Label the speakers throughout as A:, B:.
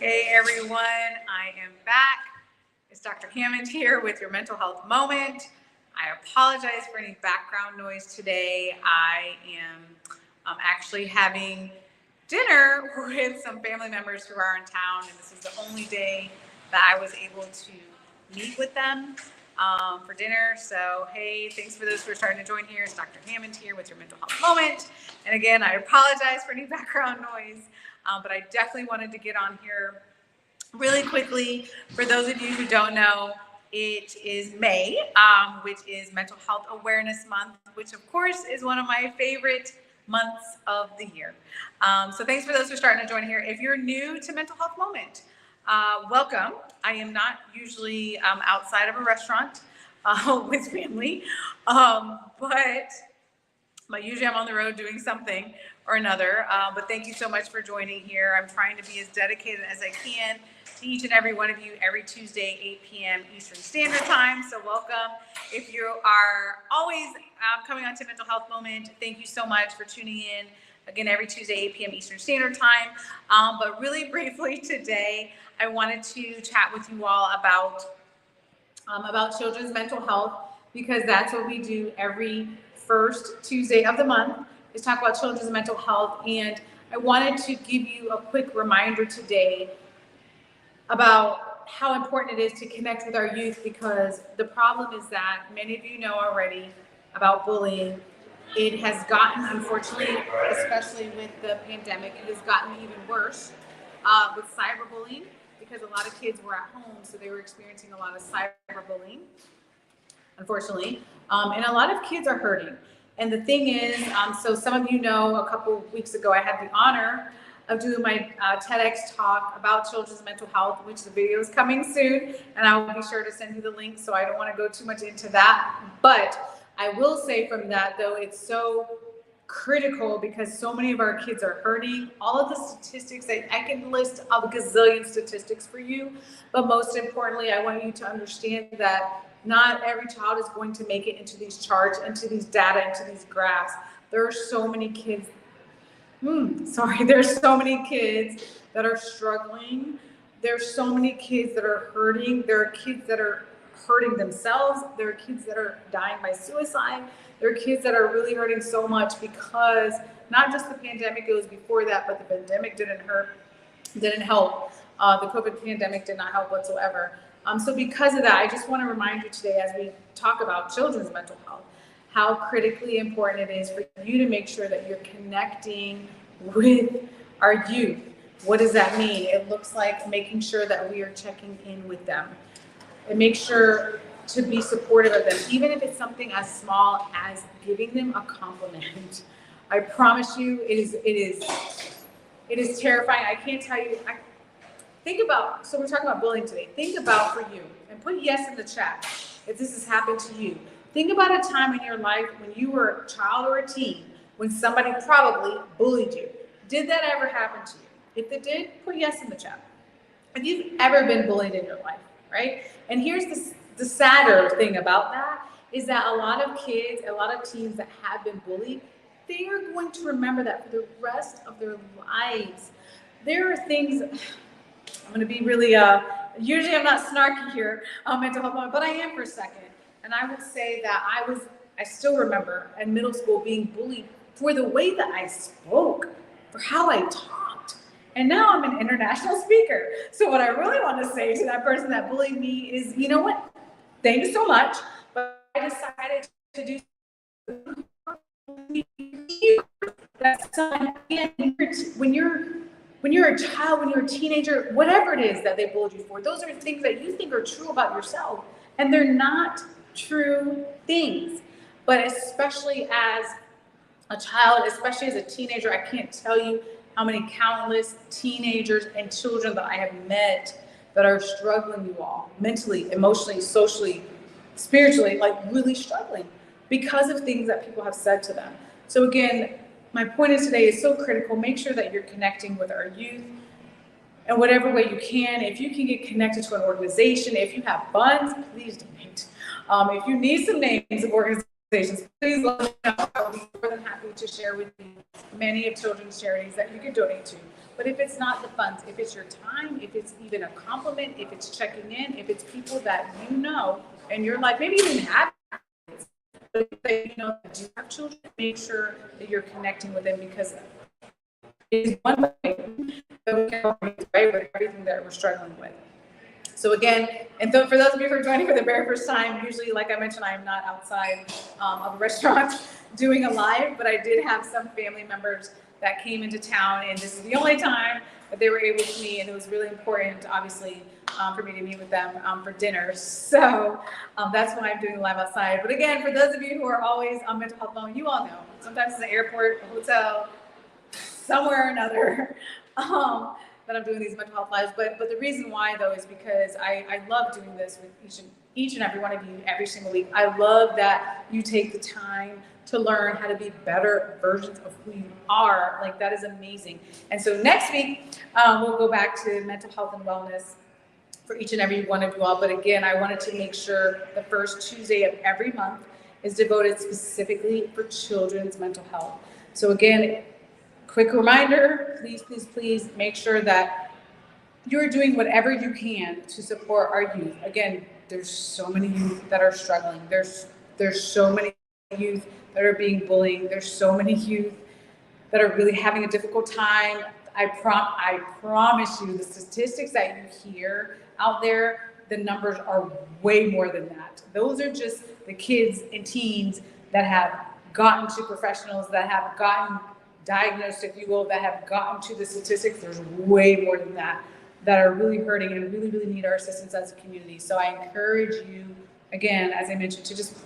A: Hey everyone, I am back. It's Dr. Hammond here with your mental health moment. I apologize for any background noise today. I am actually having dinner with some family members who are in town, and this is the only day that I was able to meet with them for dinner. So, hey, thanks for those who are starting to join here. It's Dr. Hammond here with your mental health moment. And again, I apologize for any background noise. But I definitely wanted to get on here really quickly. For those of you who don't know, it is May, which is Mental Health Awareness Month, which of course is one of my favorite months of the year. So thanks for those who are starting to join here. If you're new to Mental Health Moment, welcome. I am not usually outside of a restaurant with family, but usually I'm on the road doing something or another. But thank you so much for joining here. I'm trying to be as dedicated as I can to each and every one of you every Tuesday, 8 p.m. Eastern Standard Time. So welcome. If you are always coming on to Mental Health Moment, thank you so much for tuning in. Again, every Tuesday, 8 p.m. Eastern Standard Time. But really briefly today, I wanted to chat with you all about children's mental health, because that's what we do every first Tuesday of the month, is talk about children's mental health. And I wanted to give you a quick reminder today about how important it is to connect with our youth, because the problem is that many of you know already about bullying. It has gotten, unfortunately, especially with the pandemic, it has gotten even worse with cyberbullying, because a lot of kids were at home, so they were experiencing a lot of cyberbullying, unfortunately. And a lot of kids are hurting. And the thing is, so some of you know, a couple of weeks ago, I had the honor of doing my TEDx talk about children's mental health, which the video is coming soon. And I will be sure to send you the link, so I don't want to go too much into that. But I will say from that, though, it's so critical because so many of our kids are hurting. All of the statistics, I can list a gazillion statistics for you, but most importantly, I want you to understand that not every child is going to make it into these charts, into these data, into these graphs. There are so many kids, there's so many kids that are struggling. There's so many kids that are hurting. There are kids that are hurting themselves. There are kids that are dying by suicide. There are kids that are really hurting so much because not just the pandemic, it was before that, but the pandemic didn't help. The COVID pandemic did not help whatsoever. So because of that, I just want to remind you today, as we talk about children's mental health, how critically important it is for you to make sure that you're connecting with our youth. What does that mean? It looks like making sure that we are checking in with them and make sure to be supportive of them, even if it's something as small as giving them a compliment. I promise you, it is terrifying. I can't tell you. Think about, so we're talking about bullying today. Think about for you, and put yes in the chat if this has happened to you. Think about a time in your life when you were a child or a teen, when somebody probably bullied you. Did that ever happen to you? If it did, put yes in the chat. If you've ever been bullied in your life, right? And here's the sadder thing about that is that a lot of kids, a lot of teens that have been bullied, they are going to remember that for the rest of their lives. There are things, I'm going to be really, usually I'm not snarky here, mental health moment, but I am for a second. And I would say that I still remember in middle school being bullied for the way that I spoke, for how I talked. And now I'm an international speaker. So what I really want to say to that person that bullied me is, you know what? Thanks so much, but I decided to do that's when you're a child, when you're a teenager, whatever it is that they bullied you for, those are things that you think are true about yourself, and they're not true things. But especially as a child, especially as a teenager, I can't tell you how many countless teenagers and children that I have met that are struggling, you all, mentally, emotionally, socially, spiritually, like really struggling because of things that people have said to them. So again, my point is today is so critical. Make sure that you're connecting with our youth in whatever way you can. If you can get connected to an organization, if you have funds, please donate. If you need some names of organizations, please let me know. I'll be more than happy to share with you many of children's charities that you can donate to. But if it's not the funds, if it's your time, if it's even a compliment, if it's checking in, if it's people that you know in your life, maybe you didn't have kids, but if you know that you have children, make sure that you're connecting with them, because it is one way that we can right with everything that we're struggling with. So again, and so for those of you who are joining for the very first time, usually, like I mentioned, I am not outside of a restaurant doing a live, but I did have some family members that came into town, and this is the only time that they were able to meet, and it was really important, obviously, for me to meet with them for dinner. So that's why I'm doing live outside. But again, for those of you who are always on mental health phone, you all know, sometimes it's an airport, a hotel, somewhere or another. That I'm doing these mental health lives, but the reason why though is because I love doing this with each and every one of you every single week. I love that you take the time to learn how to be better versions of who you are. Like, that is amazing. And so next week we'll go back to mental health and wellness for each and every one of you all. But again, I wanted to make sure the first Tuesday of every month is devoted specifically for children's mental health. So again, quick reminder, please make sure that you're doing whatever you can to support our youth. Again, there's so many youth that are struggling. There's so many youth that are being bullied. There's so many youth that are really having a difficult time. I promise you, the statistics that you hear out there, the numbers are way more than that. Those are just the kids and teens that have gotten to professionals, that have gotten diagnosed, if you will, that have gotten to the statistics. There's way more than that are really hurting and really need our assistance as a community. So I encourage you, again, as I mentioned, to just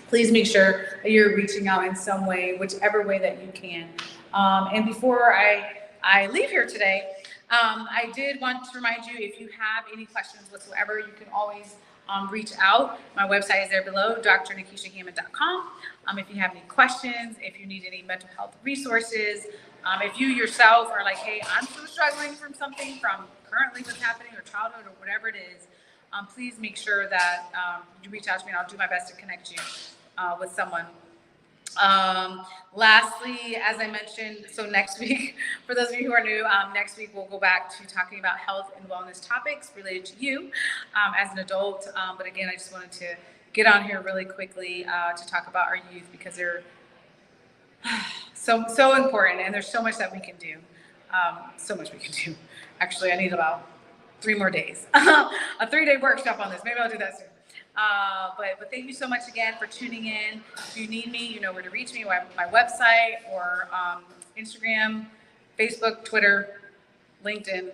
A: please make sure that you're reaching out in some way, whichever way that you can. And before I leave here today, I did want to remind you, if you have any questions whatsoever, you can always reach out. My website is there below, drnikishahammond.com. If you have any questions, if you need any mental health resources, if you yourself are like, hey, I'm still struggling from something from currently what's happening, or childhood, or whatever it is, please make sure that you reach out to me, and I'll do my best to connect you with someone. Lastly, as I mentioned, so next week, for those of you who are new, next week we'll go back to talking about health and wellness topics related to you as an adult. But again, I just wanted to get on here really quickly to talk about our youth, because they're so important, and there's so much that we can do. So much we can do. Actually, I need about 3 more days. A 3-day workshop on this. Maybe I'll do that soon. But thank you so much again for tuning in. If you need me, you know where to reach me, my website, or Instagram, Facebook, Twitter, LinkedIn,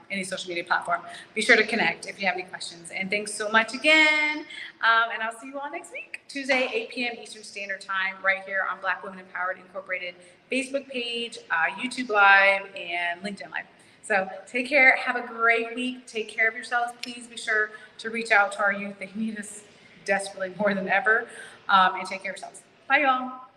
A: any social media platform. Be sure to connect if you have any questions. And thanks so much again. And I'll see you all next week, Tuesday, 8 p.m. Eastern Standard Time, right here on Black Women Empowered Incorporated Facebook page, YouTube Live, and LinkedIn Live. So take care. Have a great week. Take care of yourselves. Please be sure to reach out to our youth. They need us desperately more than ever. And take care of yourselves. Bye, y'all.